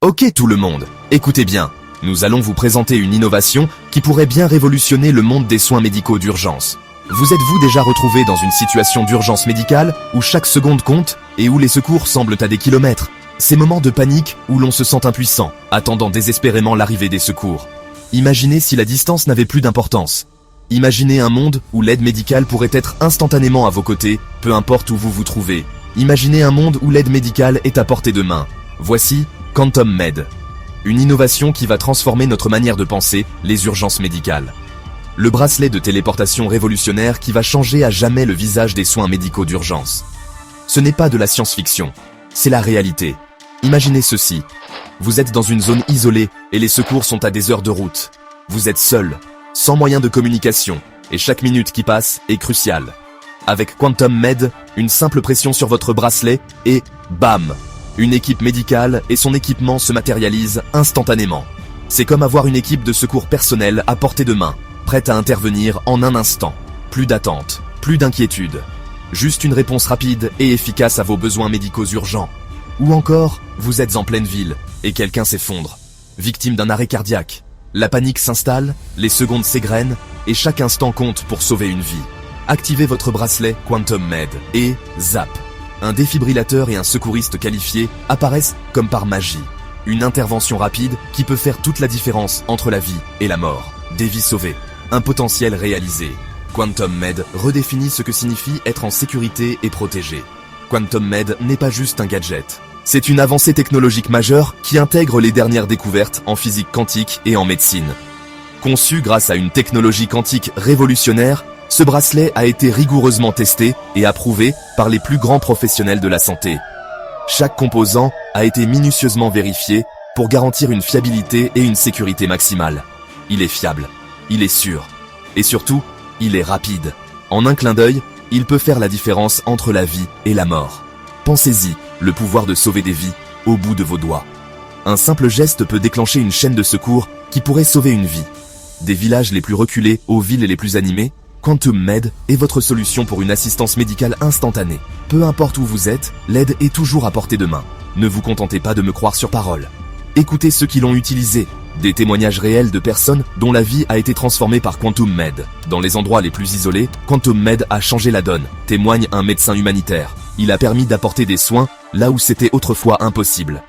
Ok tout le monde, écoutez bien, nous allons vous présenter une innovation qui pourrait bien révolutionner le monde des soins médicaux d'urgence. Vous êtes-vous déjà retrouvé dans une situation d'urgence médicale où chaque seconde compte et où les secours semblent à des kilomètres? Ces moments de panique où l'on se sent impuissant, attendant désespérément l'arrivée des secours. Imaginez si la distance n'avait plus d'importance. Imaginez un monde où l'aide médicale pourrait être instantanément à vos côtés, peu importe où vous vous trouvez. Imaginez un monde où l'aide médicale est à portée de main. Voici Quantum Med. Une innovation qui va transformer notre manière de penser les urgences médicales. Le bracelet de téléportation révolutionnaire qui va changer à jamais le visage des soins médicaux d'urgence. Ce n'est pas de la science-fiction, c'est la réalité. Imaginez ceci. Vous êtes dans une zone isolée et les secours sont à des heures de route. Vous êtes seul, sans moyen de communication, et chaque minute qui passe est cruciale. Avec Quantum Med, une simple pression sur votre bracelet et bam! Une équipe médicale et son équipement se matérialisent instantanément. C'est comme avoir une équipe de secours personnel à portée de main, prête à intervenir en un instant. Plus d'attente, plus d'inquiétude. Juste une réponse rapide et efficace à vos besoins médicaux urgents. Ou encore, vous êtes en pleine ville et quelqu'un s'effondre, victime d'un arrêt cardiaque. La panique s'installe, les secondes s'égrènent et chaque instant compte pour sauver une vie. Activez votre bracelet Quantum Med et zap. Un défibrillateur et un secouriste qualifié apparaissent comme par magie. Une intervention rapide qui peut faire toute la différence entre la vie et la mort. Des vies sauvées, un potentiel réalisé. Quantum Med redéfinit ce que signifie être en sécurité et protégé. Quantum Med n'est pas juste un gadget. C'est une avancée technologique majeure qui intègre les dernières découvertes en physique quantique et en médecine. Conçu grâce à une technologie quantique révolutionnaire, ce bracelet a été rigoureusement testé et approuvé par les plus grands professionnels de la santé. Chaque composant a été minutieusement vérifié pour garantir une fiabilité et une sécurité maximale. Il est fiable, il est sûr, et surtout, il est rapide. En un clin d'œil, il peut faire la différence entre la vie et la mort. Pensez-y, le pouvoir de sauver des vies au bout de vos doigts. Un simple geste peut déclencher une chaîne de secours qui pourrait sauver une vie. Des villages les plus reculés aux villes les plus animées, Quantum Med est votre solution pour une assistance médicale instantanée. Peu importe où vous êtes, l'aide est toujours à portée de main. Ne vous contentez pas de me croire sur parole. Écoutez ceux qui l'ont utilisé. Des témoignages réels de personnes dont la vie a été transformée par Quantum Med. Dans les endroits les plus isolés, Quantum Med a changé la donne, témoigne un médecin humanitaire. Il a permis d'apporter des soins là où c'était autrefois impossible.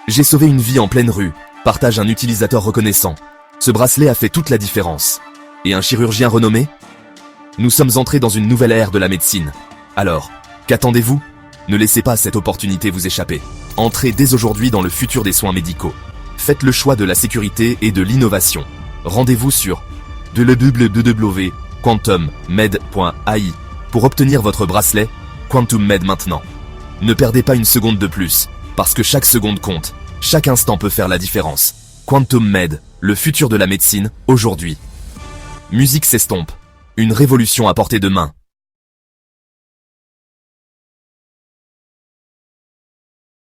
J'ai sauvé une vie en pleine rue, partage un utilisateur reconnaissant. Ce bracelet a fait toute la différence. Et un chirurgien renommé ? Nous sommes entrés dans une nouvelle ère de la médecine. Alors, qu'attendez-vous ? Ne laissez pas cette opportunité vous échapper. Entrez dès aujourd'hui dans le futur des soins médicaux. Faites le choix de la sécurité et de l'innovation. Rendez-vous sur www.quantummed.ai pour obtenir votre bracelet Quantum Med maintenant. Ne perdez pas une seconde de plus, parce que chaque seconde compte. Chaque instant peut faire la différence. Quantum Med, le futur de la médecine, aujourd'hui. Musique s'estompe. Une révolution à portée de main.